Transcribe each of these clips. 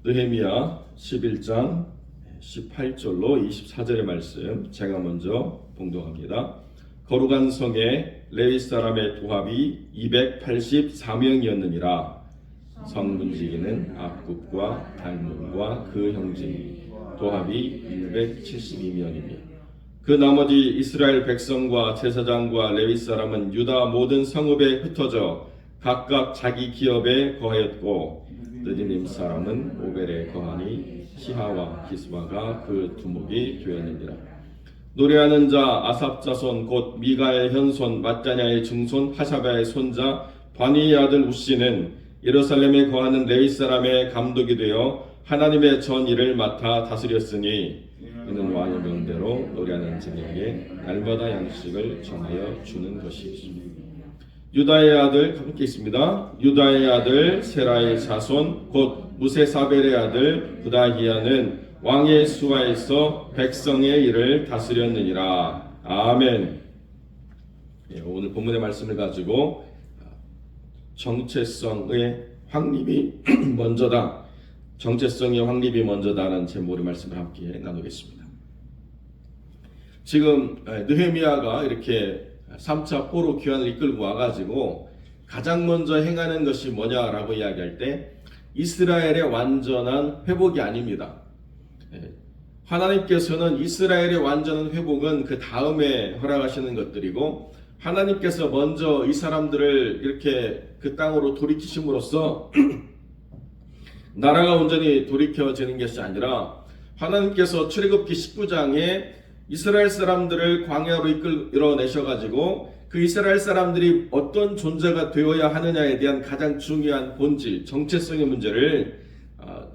느헤미야 11장 18절로 24절의 말씀 제가 먼저 봉독합니다. 거룩한 성에 레위 사람의 도합이 284명이었느니라. 성문지기는 압굽과 달문과 그 형제니 도합이 172명이며 그 나머지 이스라엘 백성과 제사장과 레위 사람은 유다 모든 성읍에 흩어져 각각 자기 기업에 거하였고 느디님 사람은 오벨에 거하니 시하와 기스바가 그 두목이 되었느니라. 노래하는 자 아삽 자손 곧 미가의 현손 마따냐의 증손 하샤바의 손자 바니의 아들 우시는 예루살렘에 거하는 레위 사람의 감독이 되어 하나님의 전일을 맡아 다스렸으니 이는 왕의 명대로 노래하는 자에게 날마다 양식을 정하여 주는 것이었습니다. 유다의 아들 함께 있습니다. 유다의 아들 세라의 자손 곧 무세사벨의 아들 부다히야는 왕의 수하에서 백성의 일을 다스렸느니라. 아멘. 오늘 본문의 말씀을 가지고 정체성의 확립이 먼저다. 정체성의 확립이 먼저다라는 제목의 말씀을 함께 나누겠습니다. 지금 느헤미야가 이렇게 3차 포로 귀환을 이끌고 와가지고 가장 먼저 행하는 것이 뭐냐라고 이야기할 때 이스라엘의 완전한 회복이 아닙니다. 하나님께서는 이스라엘의 완전한 회복은 그 다음에 허락하시는 것들이고 하나님께서 먼저 이 사람들을 이렇게 그 땅으로 돌이키심으로써 나라가 온전히 돌이켜지는 것이 아니라 하나님께서 출애굽기 19장에 이스라엘 사람들을 광야로 이끌어내셔가지고 그 이스라엘 사람들이 어떤 존재가 되어야 하느냐에 대한 가장 중요한 본질, 정체성의 문제를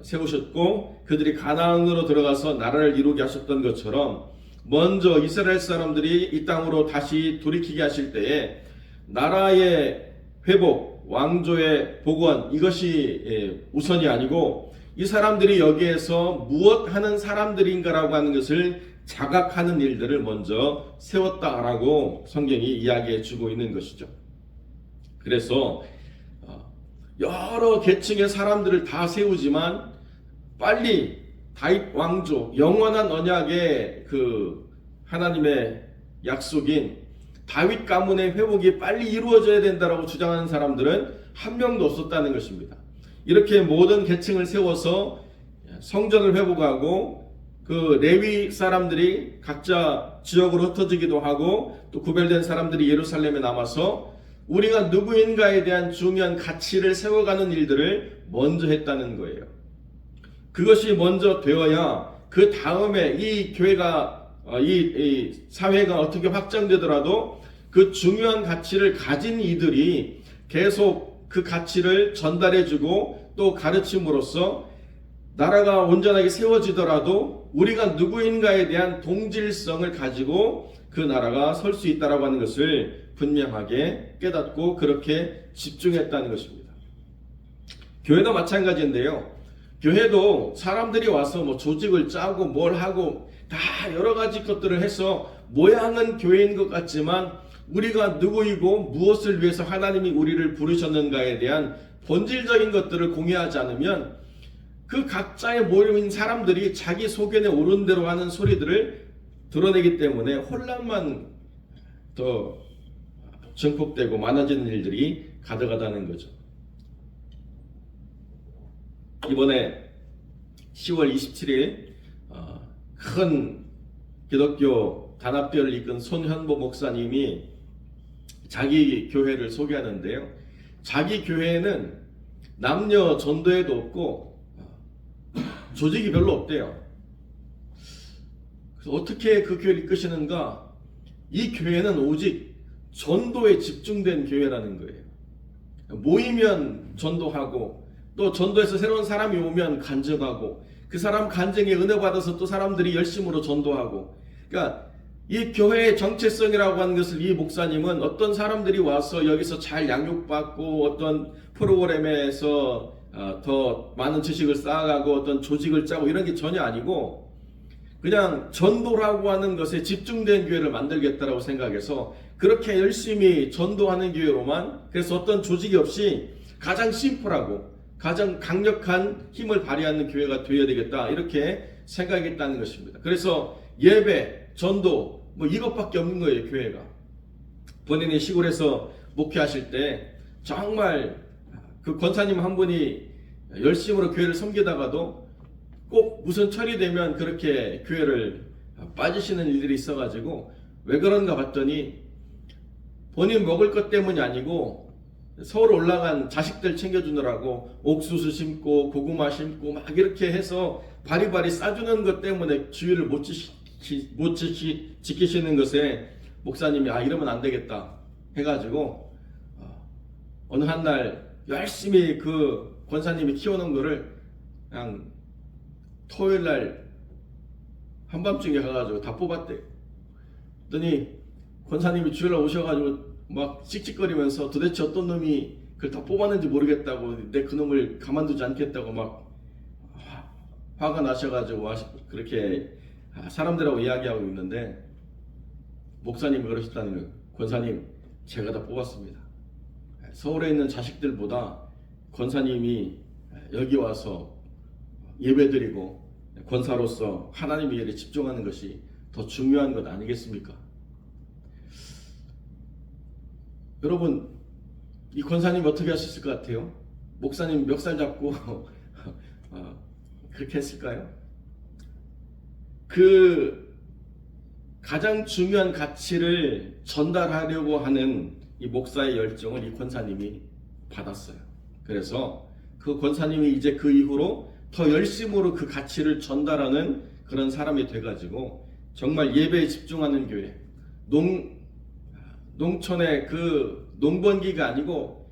세우셨고 그들이 가나안으로 들어가서 나라를 이루게 하셨던 것처럼 먼저 이스라엘 사람들이 이 땅으로 다시 돌이키게 하실 때에 나라의 회복, 왕조의 복원 이것이 우선이 아니고 이 사람들이 여기에서 무엇 하는 사람들인가라고 하는 것을 자각하는 일들을 먼저 세웠다라고 성경이 이야기해 주고 있는 것이죠. 그래서 여러 계층의 사람들을 다 세우지만 빨리 다윗 왕조 영원한 언약의 그 하나님의 약속인 다윗 가문의 회복이 빨리 이루어져야 된다라고 주장하는 사람들은 한 명도 없었다는 것입니다. 이렇게 모든 계층을 세워서 성전을 회복하고 그 레위 사람들이 각자 지역으로 흩어지기도 하고 또 구별된 사람들이 예루살렘에 남아서 우리가 누구인가에 대한 중요한 가치를 세워가는 일들을 먼저 했다는 거예요. 그것이 먼저 되어야 그 다음에 이 교회가 이 사회가 어떻게 확장되더라도 그 중요한 가치를 가진 이들이 계속 그 가치를 전달해주고 또 가르침으로써 나라가 온전하게 세워지더라도 우리가 누구인가에 대한 동질성을 가지고 그 나라가 설 수 있다라고 하는 것을 분명하게 깨닫고 그렇게 집중했다는 것입니다. 교회도 마찬가지인데요. 교회도 사람들이 와서 뭐 조직을 짜고 뭘 하고 다 여러 가지 것들을 해서 모양은 교회인 것 같지만 우리가 누구이고 무엇을 위해서 하나님이 우리를 부르셨는가에 대한 본질적인 것들을 공유하지 않으면 그 각자의 모임인 사람들이 자기 소견에 오른 대로 하는 소리들을 드러내기 때문에 혼란만 더 증폭되고 많아지는 일들이 가득하다는 거죠. 이번에 10월 27일 큰 기독교 단합교회를 이끈 손현보 목사님이 자기 교회를 소개하는데요. 자기 교회는 남녀 전도회도 없고 조직이 별로 없대요. 그래서 어떻게 그 교회를 이끄시는가? 이 교회는 오직 전도에 집중된 교회라는 거예요. 모이면 전도하고 또 전도에서 새로운 사람이 오면 간증하고 그 사람 간증에 은혜 받아서 또 사람들이 열심으로 전도하고 그러니까 이 교회의 정체성이라고 하는 것을 이 목사님은 어떤 사람들이 와서 여기서 잘 양육받고 어떤 프로그램에서 더 많은 지식을 쌓아가고 어떤 조직을 짜고 이런 게 전혀 아니고 그냥 전도라고 하는 것에 집중된 교회를 만들겠다라고 생각해서 그렇게 열심히 전도하는 교회로만 그래서 어떤 조직이 없이 가장 심플하고 가장 강력한 힘을 발휘하는 교회가 되어야 되겠다, 이렇게 생각했다는 것입니다. 그래서 예배, 전도 뭐 이것밖에 없는 거예요. 교회가 본인이 시골에서 목회하실 때 정말 그 권사님 한 분이 열심으로 교회를 섬기다가도 꼭 무슨 철이 되면 그렇게 교회를 빠지시는 일들이 있어가지고 왜 그런가 봤더니 본인 먹을 것 때문이 아니고 서울 올라간 자식들 챙겨주느라고 옥수수 심고 고구마 심고 막 이렇게 해서 바리바리 싸주는 것 때문에 주의를 못 지키시는 것에 목사님이 이러면 안 되겠다 해가지고 어느 한 날 열심히 그 권사님이 키워놓은 거를 그냥 토요일 날 한밤중에 가가지고 다 뽑았대요. 그랬더니 권사님이 주일날 오셔가지고 막 씩씩거리면서 도대체 어떤 놈이 그걸 다 뽑았는지 모르겠다고, 내 그놈을 가만두지 않겠다고 막 화가 나셔가지고 그렇게 사람들하고 이야기하고 있는데, 목사님이 그러셨다는 거예요. 권사님, 제가 다 뽑았습니다. 서울에 있는 자식들보다 권사님이 여기 와서 예배드리고 권사로서 하나님의 일에 집중하는 것이 더 중요한 것 아니겠습니까? 여러분, 이 권사님 어떻게 하셨을 것 같아요? 목사님 멱살 잡고 그렇게 했을까요? 그 가장 중요한 가치를 전달하려고 하는 이 목사의 열정을 이 권사님이 받았어요. 그래서 그 권사님이 이제 그 이후로 더 열심으로 그 가치를 전달하는 그런 사람이 돼가지고 정말 예배에 집중하는 교회, 농촌의 그 농번기가 아니고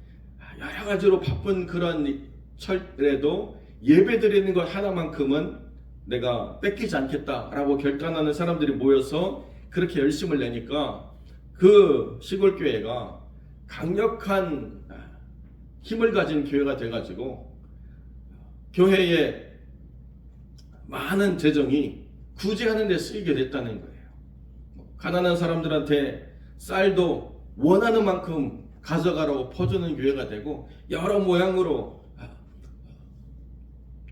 여러 가지로 바쁜 그런 철에도 예배 드리는 것 하나만큼은 내가 뺏기지 않겠다라고 결단하는 사람들이 모여서 그렇게 열심을 내니까 그 시골 교회가 강력한 힘을 가진 교회가 돼가지고 교회에 많은 재정이 구제하는 데 쓰이게 됐다는 거예요. 가난한 사람들한테 쌀도 원하는 만큼 가져가라고 퍼주는 교회가 되고, 여러 모양으로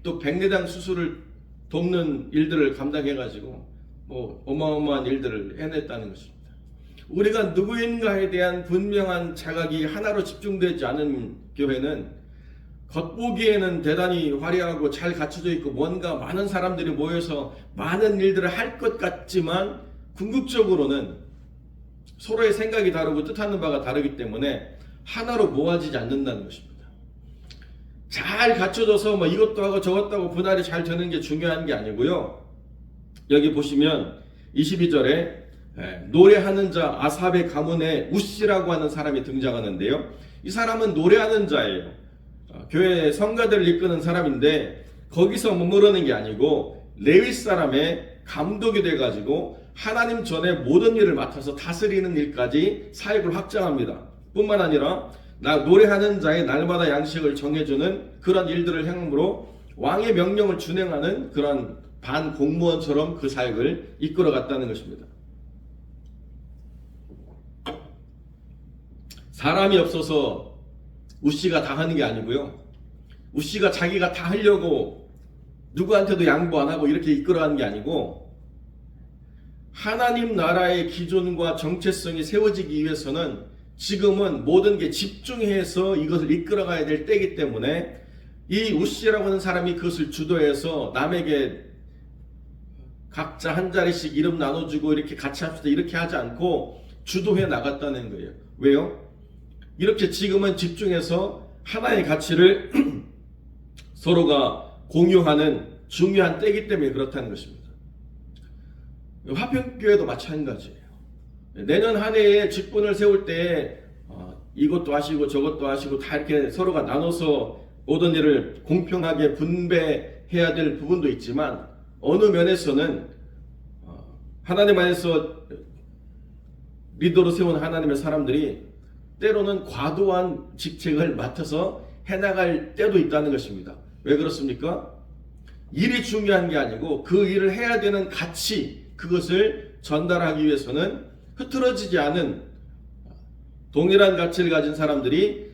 또 백내장 수술을 돕는 일들을 감당해가지고 뭐 어마어마한 일들을 해냈다는 것입니다. 우리가 누구인가에 대한 분명한 자각이 하나로 집중되지 않은 교회는 겉보기에는 대단히 화려하고 잘 갖춰져 있고 뭔가 많은 사람들이 모여서 많은 일들을 할 것 같지만 궁극적으로는 서로의 생각이 다르고 뜻하는 바가 다르기 때문에 하나로 모아지지 않는다는 것입니다. 잘 갖춰져서 뭐 이것도 하고 저것도 하고 분할이 잘 되는 게 중요한 게 아니고요. 여기 보시면 22절에 노래하는 자 아삽의 가문에 우시라고 하는 사람이 등장하는데요. 이 사람은 노래하는 자예요. 교회 성가들을 이끄는 사람인데 거기서 머무르는 게 아니고 레위 사람의 감독이 돼가지고 하나님 전에 모든 일을 맡아서 다스리는 일까지 사역을 확장합니다. 뿐만 아니라 노래하는 자의 날마다 양식을 정해주는 그런 일들을 행함으로 왕의 명령을 준행하는 그런 반공무원처럼 그 사역을 이끌어갔다는 것입니다. 사람이 없어서 우씨가 다 하는 게 아니고요. 우씨가 자기가 다 하려고 누구한테도 양보 안 하고 이렇게 이끌어가는 게 아니고, 하나님 나라의 기존과 정체성이 세워지기 위해서는 지금은 모든 게 집중해서 이것을 이끌어가야 될 때이기 때문에 이 우씨라고 하는 사람이 그것을 주도해서 남에게 각자 한 자리씩 이름 나눠주고 이렇게 같이 합시다 이렇게 하지 않고 주도해 나갔다는 거예요. 왜요? 이렇게 지금은 집중해서 하나의 가치를 서로가 공유하는 중요한 때이기 때문에 그렇다는 것입니다. 화평교회도 마찬가지예요. 내년 한 해에 직분을 세울 때 이것도 하시고 저것도 하시고 다 이렇게 서로가 나눠서 모든 일을 공평하게 분배해야 될 부분도 있지만, 어느 면에서는 하나님 안에서 리더로 세운 하나님의 사람들이 때로는 과도한 직책을 맡아서 해나갈 때도 있다는 것입니다. 왜 그렇습니까? 일이 중요한 게 아니고 그 일을 해야 되는 가치, 그것을 전달하기 위해서는 흐트러지지 않은 동일한 가치를 가진 사람들이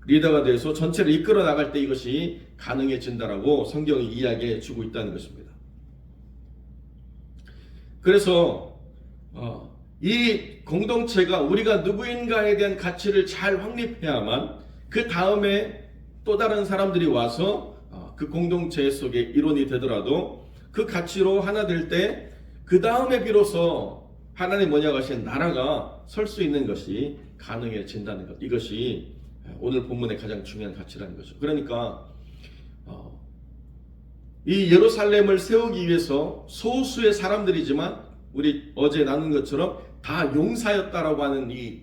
리더가 돼서 전체를 이끌어 나갈 때 이것이 가능해진다라고 성경이 이야기해 주고 있다는 것입니다. 그래서 이 공동체가 우리가 누구인가에 대한 가치를 잘 확립해야만 그 다음에 또 다른 사람들이 와서 그 공동체 속에 일원이 되더라도 그 가치로 하나 될 때 그 다음에 비로소 하나님 뭐냐고 하신 나라가 설 수 있는 것이 가능해진다는 것. 이것이 오늘 본문의 가장 중요한 가치라는 거죠. 그러니까 이 예루살렘을 세우기 위해서 소수의 사람들이지만 우리 어제 나눈 것처럼 다 용사였다라고 하는 이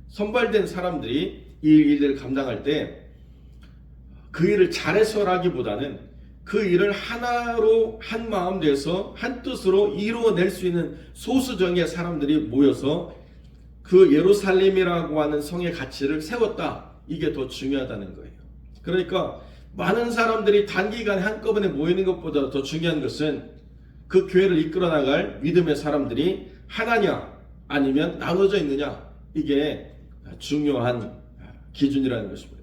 선발된 사람들이 이 일을 감당할 때 그 일을 잘해서라기보다는 그 일을 하나로 한 마음 돼서 한 뜻으로 이루어낼 수 있는 소수 정의 사람들이 모여서 그 예루살렘이라고 하는 성의 가치를 세웠다. 이게 더 중요하다는 거예요. 그러니까 많은 사람들이 단기간에 한꺼번에 모이는 것보다 더 중요한 것은 그 교회를 이끌어 나갈 믿음의 사람들이 하나냐 아니면 나눠져 있느냐, 이게 중요한 기준이라는 것입니다.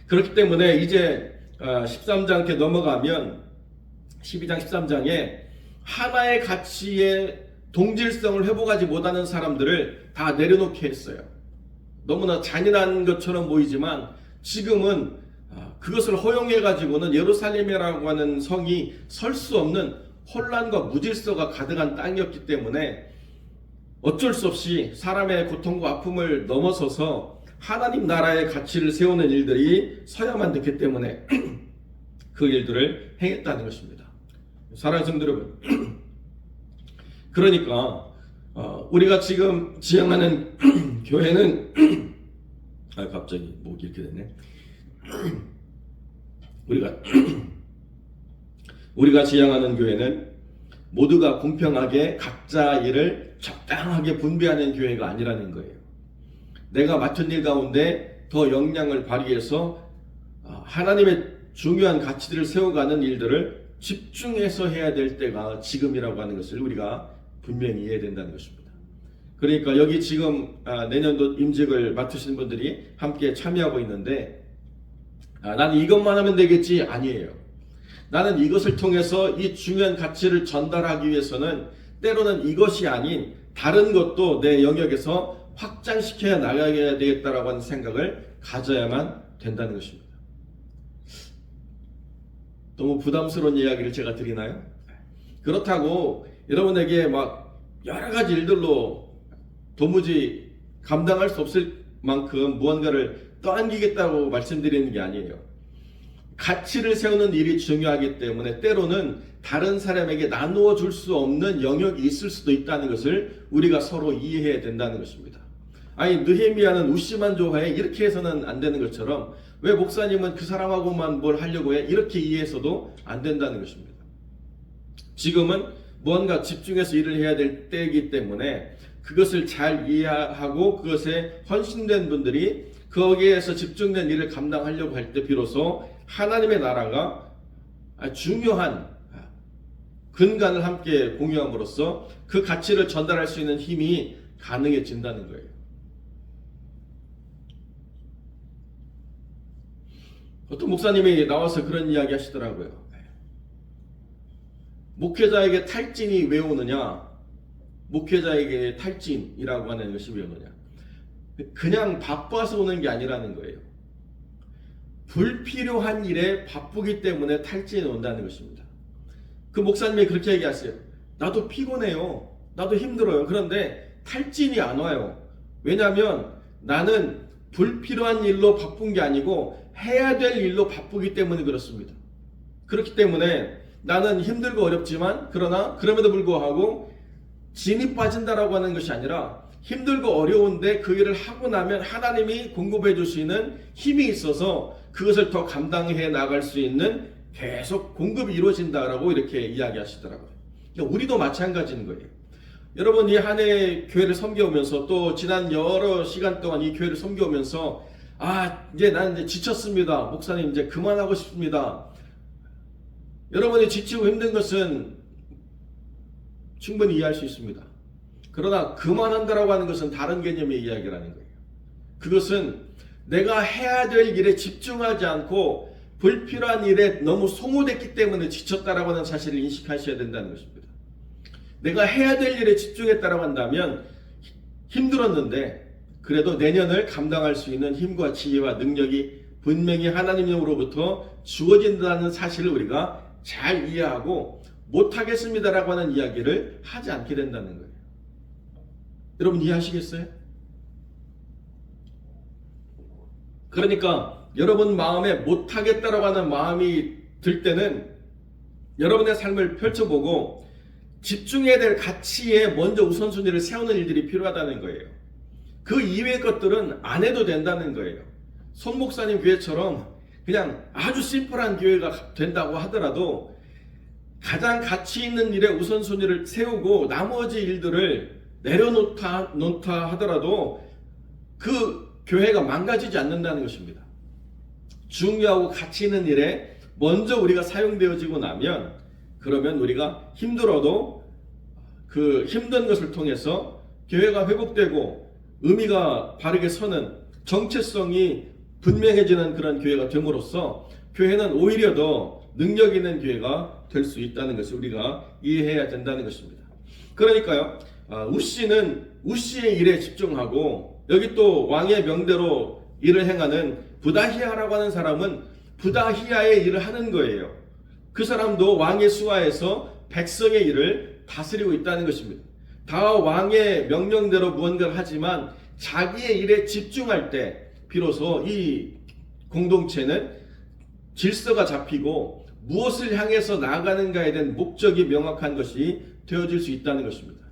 그렇기 때문에 이제 13장 이렇게 넘어가면 12장 13장에 하나의 가치의 동질성을 회복하지 못하는 사람들을 다 내려놓게 했어요. 너무나 잔인한 것처럼 보이지만 지금은 그것을 허용해 가지고는 예루살렘이라고 하는 성이 설 수 없는 혼란과 무질서가 가득한 땅이었기 때문에 어쩔 수 없이 사람의 고통과 아픔을 넘어서서 하나님 나라의 가치를 세우는 일들이 서야만 됐기 때문에 그 일들을 행했다는 것입니다. 사랑하는 성도 여러분, 그러니까 우리가 지금 지향하는 교회는 갑자기 목이 이렇게 됐네. 우리가 지향하는 교회는 모두가 공평하게 각자 일을 적당하게 분배하는 교회가 아니라는 거예요. 내가 맡은 일 가운데 더 역량을 발휘해서 하나님의 중요한 가치들을 세워가는 일들을 집중해서 해야 될 때가 지금이라고 하는 것을 우리가 분명히 이해해야 된다는 것입니다. 그러니까 여기 지금 내년도 임직을 맡으시는 분들이 함께 참여하고 있는데 나는 이것만 하면 되겠지, 아니에요. 나는 이것을 통해서 이 중요한 가치를 전달하기 위해서는 때로는 이것이 아닌 다른 것도 내 영역에서 확장시켜야 나가야 되겠다라고 하는 생각을 가져야만 된다는 것입니다. 너무 부담스러운 이야기를 제가 드리나요? 그렇다고 여러분에게 막 여러 가지 일들로 도무지 감당할 수 없을 만큼 무언가를 떠안기겠다고 말씀드리는 게 아니에요. 가치를 세우는 일이 중요하기 때문에 때로는 다른 사람에게 나누어 줄 수 없는 영역이 있을 수도 있다는 것을 우리가 서로 이해해야 된다는 것입니다. 아니, 느헤미야는 웃씨만 좋아해, 이렇게 해서는 안 되는 것처럼 왜 목사님은 그 사람하고만 뭘 하려고 해, 이렇게 이해해서도 안 된다는 것입니다. 지금은 무언가 집중해서 일을 해야 될 때이기 때문에 그것을 잘 이해하고 그것에 헌신된 분들이 거기에서 집중된 일을 감당하려고 할 때 비로소 하나님의 나라가 중요한 근간을 함께 공유함으로써 그 가치를 전달할 수 있는 힘이 가능해진다는 거예요. 어떤 목사님이 나와서 그런 이야기 하시더라고요. 목회자에게 탈진이 왜 오느냐? 목회자에게 탈진이라고 하는 것이 왜 오느냐? 그냥 바빠서 오는 게 아니라는 거예요. 불필요한 일에 바쁘기 때문에 탈진이 온다는 것입니다. 그 목사님이 그렇게 얘기하세요. 나도 피곤해요. 나도 힘들어요. 그런데 탈진이 안 와요. 왜냐하면 나는 불필요한 일로 바쁜 게 아니고 해야 될 일로 바쁘기 때문에 그렇습니다. 그렇기 때문에 나는 힘들고 어렵지만 그러나 그럼에도 불구하고 진이 빠진다라고 하는 것이 아니라 힘들고 어려운데 그 일을 하고 나면 하나님이 공급해 주시는 힘이 있어서 그것을 더 감당해 나갈 수 있는 계속 공급이 이루어진다라고 이렇게 이야기하시더라고요. 그러니까 우리도 마찬가지인 거예요. 여러분, 이 한 해 교회를 섬겨오면서 또 지난 여러 시간 동안 이 교회를 섬겨오면서 이제 나는 이제 지쳤습니다. 목사님 이제 그만하고 싶습니다. 여러분이 지치고 힘든 것은 충분히 이해할 수 있습니다. 그러나 그만한다라고 하는 것은 다른 개념의 이야기라는 거예요. 그것은 내가 해야 될 일에 집중하지 않고 불필요한 일에 너무 소모됐기 때문에 지쳤다라고 하는 사실을 인식하셔야 된다는 것입니다. 내가 해야 될 일에 집중했다라고 한다면 힘들었는데 그래도 내년을 감당할 수 있는 힘과 지혜와 능력이 분명히 하나님으로부터 주어진다는 사실을 우리가 잘 이해하고 못하겠습니다라고 하는 이야기를 하지 않게 된다는 거예요. 여러분 이해하시겠어요? 그러니까 여러분 마음에 못하겠다라고 하는 마음이 들 때는 여러분의 삶을 펼쳐보고 집중해야 될 가치에 먼저 우선순위를 세우는 일들이 필요하다는 거예요. 그 이외의 것들은 안 해도 된다는 거예요. 손 목사님 교회처럼 그냥 아주 심플한 교회가 된다고 하더라도 가장 가치 있는 일에 우선순위를 세우고 나머지 일들을 내려놓다 하더라도 그 교회가 망가지지 않는다는 것입니다. 중요하고 가치 있는 일에 먼저 우리가 사용되어지고 나면 그러면 우리가 힘들어도 그 힘든 것을 통해서 교회가 회복되고 의미가 바르게 서는 정체성이 분명해지는 그런 교회가 됨으로써 교회는 오히려 더 능력 있는 교회가 될 수 있다는 것을 우리가 이해해야 된다는 것입니다. 그러니까요, 우씨는 우씨의 일에 집중하고 여기 또 왕의 명대로 일을 행하는 부다히야라고 하는 사람은 부다히야의 일을 하는 거예요. 그 사람도 왕의 수하에서 백성의 일을 다스리고 있다는 것입니다. 다 왕의 명령대로 무언가를 하지만 자기의 일에 집중할 때 비로소 이 공동체는 질서가 잡히고 무엇을 향해서 나아가는가에 대한 목적이 명확한 것이 되어질 수 있다는 것입니다.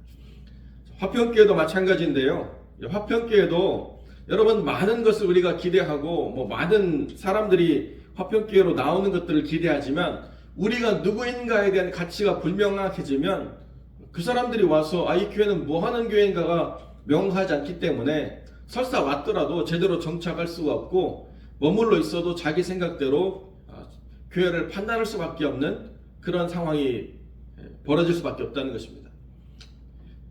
화평교회도 마찬가지인데요. 화평교회도 여러분 많은 것을 우리가 기대하고 많은 사람들이 화평교회로 나오는 것들을 기대하지만 우리가 누구인가에 대한 가치가 불명확해지면 그 사람들이 와서 이 교회는 뭐 하는 교회인가가 명확하지 않기 때문에 설사 왔더라도 제대로 정착할 수가 없고 머물러 있어도 자기 생각대로 교회를 판단할 수밖에 없는 그런 상황이 벌어질 수밖에 없다는 것입니다.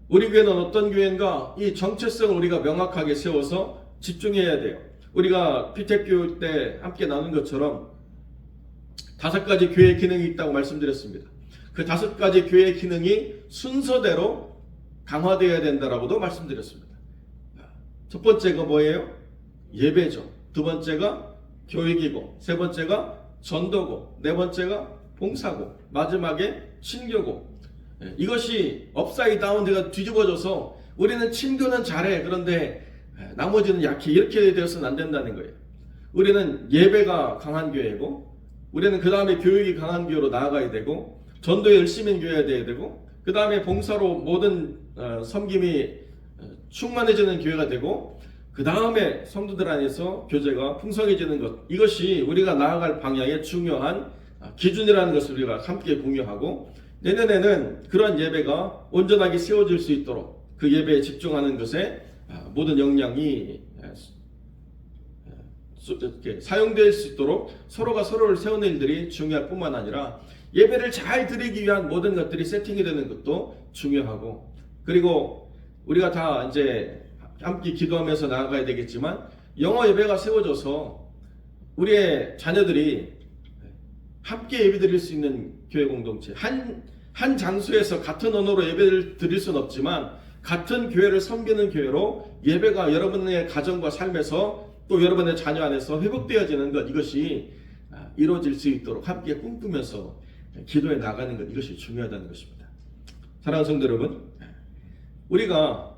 우리 교회는 어떤 교회인가? 이 정체성을 우리가 명확하게 세워서 집중해야 돼요. 우리가 피택교육 때 함께 나눈 것처럼 5가지 교회의 기능이 있다고 말씀드렸습니다. 그 5가지 교회의 기능이 순서대로 강화되어야 된다라고도 말씀드렸습니다. 첫 번째가 뭐예요? 예배죠. 두 번째가 교육이고, 세 번째가 전도고, 네 번째가 봉사고, 마지막에 친교고. 이것이 업사이드 다운돼가 뒤집어져서 우리는 친교는 잘해, 그런데 나머지는 약해, 이렇게 되어서는 안 된다는 거예요. 우리는 예배가 강한 교회고, 우리는 그 다음에 교육이 강한 교회로 나아가야 되고, 전도에 열심히 교회가 돼야 되고, 그 다음에 봉사로 모든 섬김이 충만해지는 교회가 되고, 그 다음에 성도들 안에서 교제가 풍성해지는 것, 이것이 우리가 나아갈 방향의 중요한 기준이라는 것을 우리가 함께 공유하고, 내년에는 그런 예배가 온전하게 세워질 수 있도록 그 예배에 집중하는 것에 모든 역량이 사용될 수 있도록 서로가 서로를 세우는 일들이 중요할 뿐만 아니라 예배를 잘 드리기 위한 모든 것들이 세팅이 되는 것도 중요하고, 그리고 우리가 다 이제 함께 기도하면서 나아가야 되겠지만 영어 예배가 세워져서 우리의 자녀들이 함께 예배 드릴 수 있는 교회 공동체, 한 장소에서 같은 언어로 예배를 드릴 수는 없지만 같은 교회를 섬기는 교회로 예배가 여러분의 가정과 삶에서 또 여러분의 자녀 안에서 회복되어지는 것, 이것이 이루어질 수 있도록 함께 꿈꾸면서 기도해 나가는 것, 이것이 중요하다는 것입니다. 사랑하는 성도 여러분, 우리가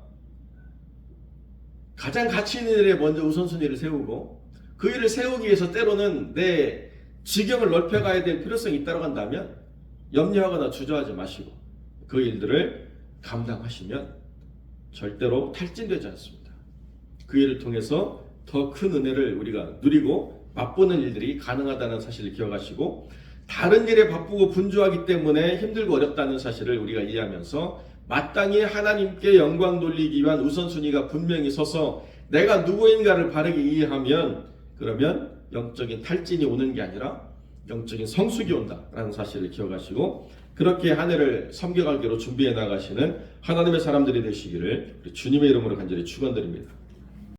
가장 가치 있는 일에 먼저 우선순위를 세우고 그 일을 세우기 위해서 때로는 내 지경을 넓혀가야 될 필요성이 있다고 한다면 염려하거나 주저하지 마시고 그 일들을 감당하시면 절대로 탈진되지 않습니다. 그 일을 통해서 더 큰 은혜를 우리가 누리고 맛보는 일들이 가능하다는 사실을 기억하시고, 다른 일에 바쁘고 분주하기 때문에 힘들고 어렵다는 사실을 우리가 이해하면서 마땅히 하나님께 영광 돌리기 위한 우선순위가 분명히 서서 내가 누구인가를 바르게 이해하면, 그러면 영적인 탈진이 오는 게 아니라 영적인 성숙이 온다라는 사실을 기억하시고 그렇게 한 해를 섬겨가기로 준비해 나가시는 하나님의 사람들이 되시기를 우리 주님의 이름으로 간절히 축원드립니다.